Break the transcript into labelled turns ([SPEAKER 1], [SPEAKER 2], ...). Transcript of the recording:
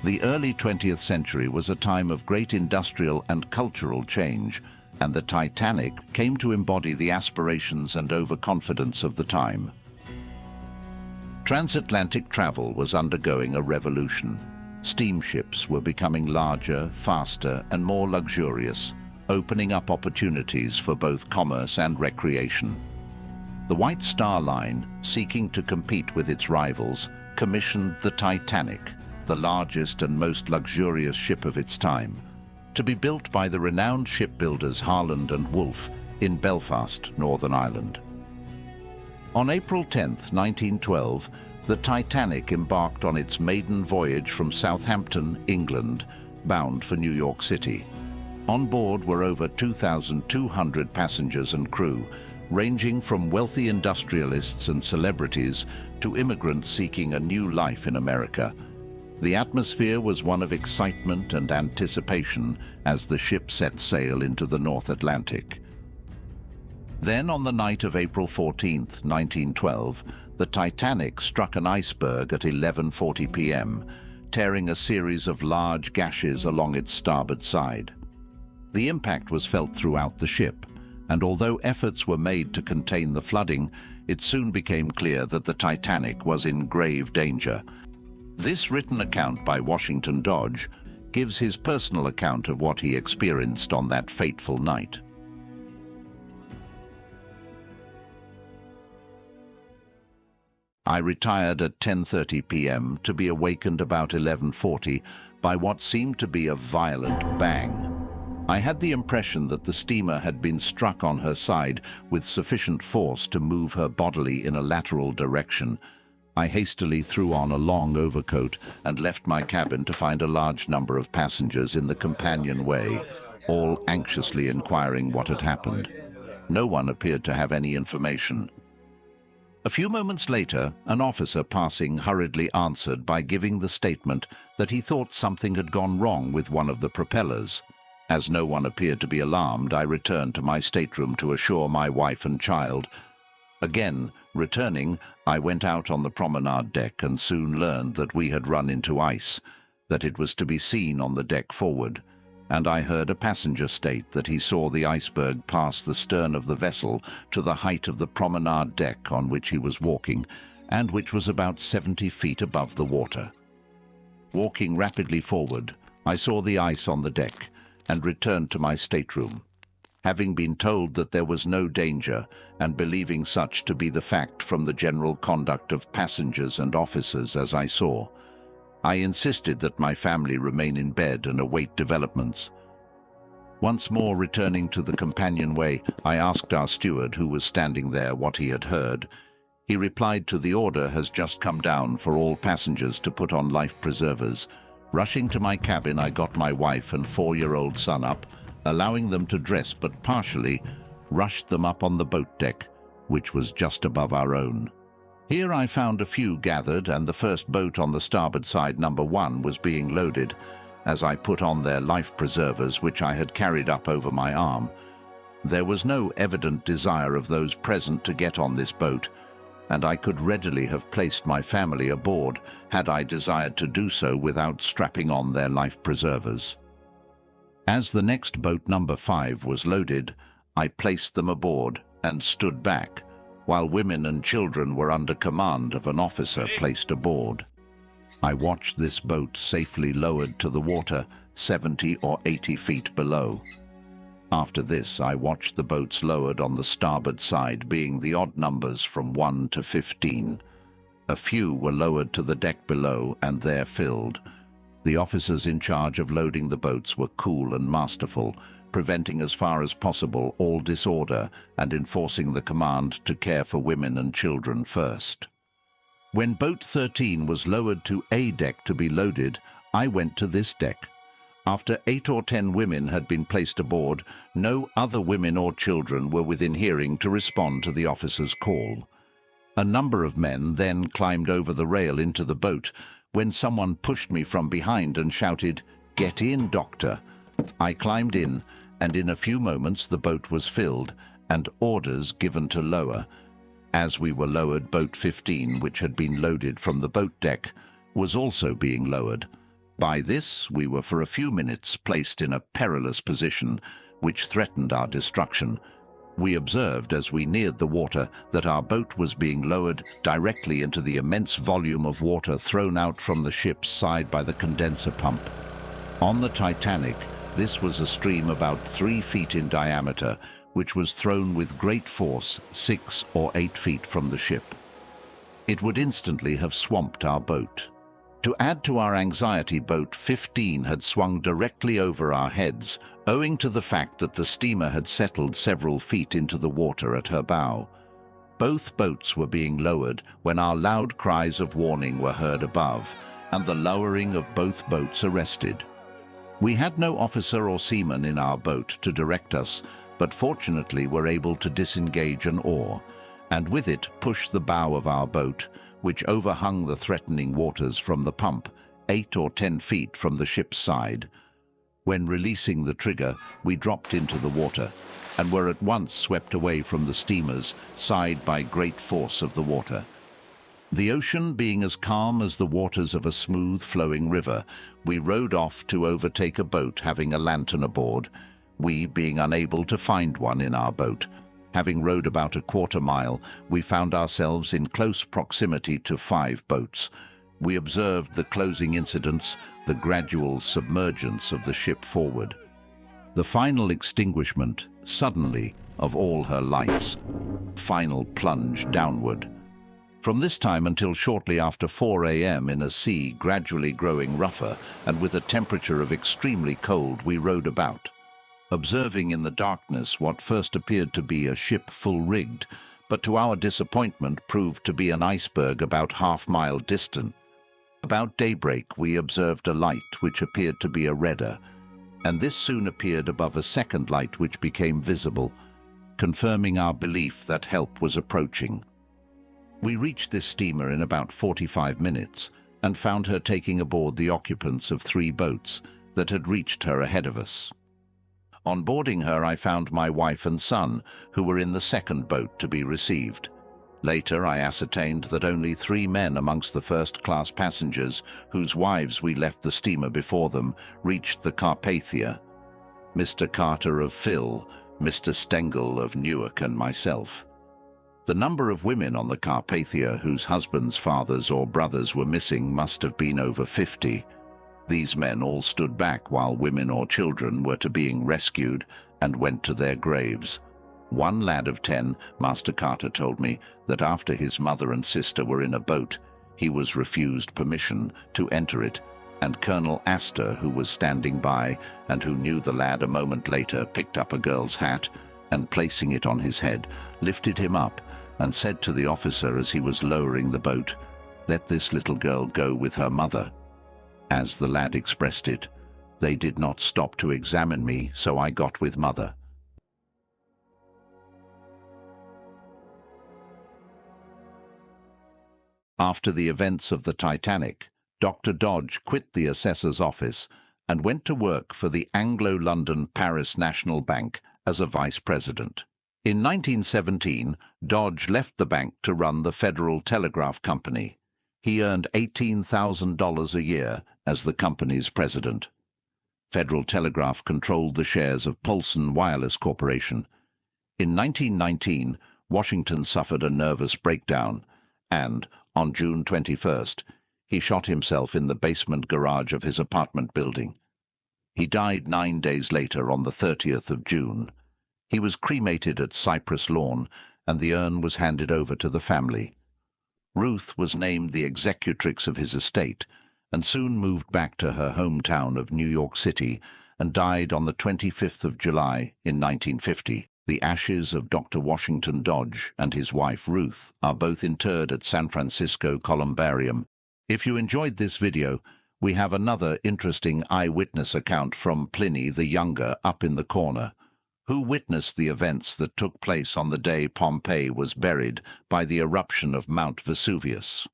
[SPEAKER 1] The early 20th century was a time of great industrial and cultural change, and the Titanic came to embody the aspirations and overconfidence of the time. Transatlantic travel was undergoing a revolution. Steamships were becoming larger, faster, and more luxurious, opening up opportunities for both commerce and recreation. The White Star Line, seeking to compete with its rivals, commissioned the Titanic, the largest and most luxurious ship of its time, to be built by the renowned shipbuilders Harland and Wolff in Belfast, Northern Ireland. On April 10, 1912, the Titanic embarked on its maiden voyage from Southampton, England, bound for New York City. On board were over 2,200 passengers and crew, ranging from wealthy industrialists and celebrities to immigrants seeking a new life in America. The atmosphere was one of excitement and anticipation as the ship set sail into the North Atlantic. Then, on the night of April 14, 1912, the Titanic struck an iceberg at 11:40 p.m., tearing a series of large gashes along its starboard side. The impact was felt throughout the ship, and although efforts were made to contain the flooding, it soon became clear that the Titanic was in grave danger. This written account by Washington Dodge gives his personal account of what he experienced on that fateful night. I retired at 10:30 p.m. to be awakened about 11:40 by what seemed to be a violent bang. I had the impression that the steamer had been struck on her side with sufficient force to move her bodily in a lateral direction. I hastily threw on a long overcoat and left my cabin to find a large number of passengers in the companionway, all anxiously inquiring what had happened. No one appeared to have any information. A few moments later, an officer passing hurriedly answered by giving the statement that he thought something had gone wrong with one of the propellers. As no one appeared to be alarmed, I returned to my stateroom to assure my wife and child. Again, returning, I went out on the promenade deck and soon learned that we had run into ice, that it was to be seen on the deck forward, and I heard a passenger state that he saw the iceberg pass the stern of the vessel to the height of the promenade deck on which he was walking, and which was about 70 feet above the water. Walking rapidly forward, I saw the ice on the deck, and returned to my stateroom. Having been told that there was no danger, and believing such to be the fact from the general conduct of passengers and officers as I saw, I insisted that my family remain in bed and await developments. Once more returning to the companionway, I asked our steward, who was standing there, what he had heard. He replied to the order has just come down for all passengers to put on life preservers. Rushing to my cabin, I got my wife and 4-year-old son up, allowing them to dress but partially, rushed them up on the boat deck, which was just above our own. Here I found a few gathered, and the first boat on the starboard side, number 1, was being loaded, as I put on their life preservers, which I had carried up over my arm. There was no evident desire of those present to get on this boat, and I could readily have placed my family aboard had I desired to do so without strapping on their life preservers. As the next boat, number 5, was loaded, I placed them aboard and stood back, while women and children were under command of an officer placed aboard. I watched this boat safely lowered to the water 70 or 80 feet below. After this, I watched the boats lowered on the starboard side, being the odd numbers from 1 to 15. A few were lowered to the deck below and there filled. The officers in charge of loading the boats were cool and masterful, preventing as far as possible all disorder and enforcing the command to care for women and children first. When boat 13 was lowered to A deck to be loaded, I went to this deck. After 8 or 10 women had been placed aboard, no other women or children were within hearing to respond to the officer's call. A number of men then climbed over the rail into the boat, when someone pushed me from behind and shouted, "Get in, doctor." I climbed in, and in a few moments the boat was filled, and orders given to lower. As we were lowered, boat 15, which had been loaded from the boat deck, was also being lowered. By this, we were for a few minutes placed in a perilous position, which threatened our destruction. We observed as we neared the water that our boat was being lowered directly into the immense volume of water thrown out from the ship's side by the condenser pump. On the Titanic, this was a stream about 3 feet in diameter, which was thrown with great force 6 or 8 feet from the ship. It would instantly have swamped our boat. To add to our anxiety, boat 15 had swung directly over our heads, owing to the fact that the steamer had settled several feet into the water at her bow. Both boats were being lowered when our loud cries of warning were heard above, and the lowering of both boats arrested. We had no officer or seaman in our boat to direct us, but fortunately were able to disengage an oar, and with it push the bow of our boat, which overhung the threatening waters from the pump, 8 or 10 feet from the ship's side. When releasing the trigger, we dropped into the water, and were at once swept away from the steamer's side by great force of the water. The ocean being as calm as the waters of a smooth-flowing river, we rowed off to overtake a boat having a lantern aboard, we being unable to find one in our boat. Having rowed about a quarter mile, we found ourselves in close proximity to 5 boats. We observed the closing incidents, the gradual submergence of the ship forward. The final extinguishment, suddenly, of all her lights. Final plunge downward. From this time until shortly after 4 a.m. in a sea gradually growing rougher and with a temperature of extremely cold, we rowed about, observing in the darkness what first appeared to be a ship full-rigged, but to our disappointment proved to be an iceberg about half-mile distant. About daybreak we observed a light which appeared to be a redder, and this soon appeared above a second light which became visible, confirming our belief that help was approaching. We reached this steamer in about 45 minutes and found her taking aboard the occupants of 3 boats that had reached her ahead of us. On boarding her, I found my wife and son, who were in the second boat to be received. Later, I ascertained that only 3 men amongst the first-class passengers, whose wives we left the steamer before them, reached the Carpathia: Mr. Carter of Phil, Mr. Stengel of Newark, and myself. The number of women on the Carpathia whose husbands, fathers, or brothers were missing must have been over 50. These men all stood back while women or children were to being rescued and went to their graves. One lad of 10, Master Carter told me that after his mother and sister were in a boat, he was refused permission to enter it, and Colonel Astor, who was standing by and who knew the lad a moment later, picked up a girl's hat and, placing it on his head, lifted him up and said to the officer as he was lowering the boat, "Let this little girl go with her mother." As the lad expressed it, "They did not stop to examine me, so I got with mother." After the events of the Titanic, Dr. Dodge quit the assessor's office and went to work for the Anglo-London Paris National Bank as a vice president. In 1917, Dodge left the bank to run the Federal Telegraph Company. He earned $18,000 a year as the company's president. Federal Telegraph controlled the shares of Paulson Wireless Corporation. In 1919, Washington suffered a nervous breakdown, and, on June 21st, he shot himself in the basement garage of his apartment building. He died 9 days later on the 30th of June. He was cremated at Cypress Lawn, and the urn was handed over to the family. Ruth was named the executrix of his estate, and soon moved back to her hometown of New York City, and died on the 25th of July in 1950. The ashes of Dr. Washington Dodge and his wife Ruth are both interred at San Francisco Columbarium. If you enjoyed this video, we have another interesting eyewitness account from Pliny the Younger up in the corner, who witnessed the events that took place on the day Pompeii was buried by the eruption of Mount Vesuvius.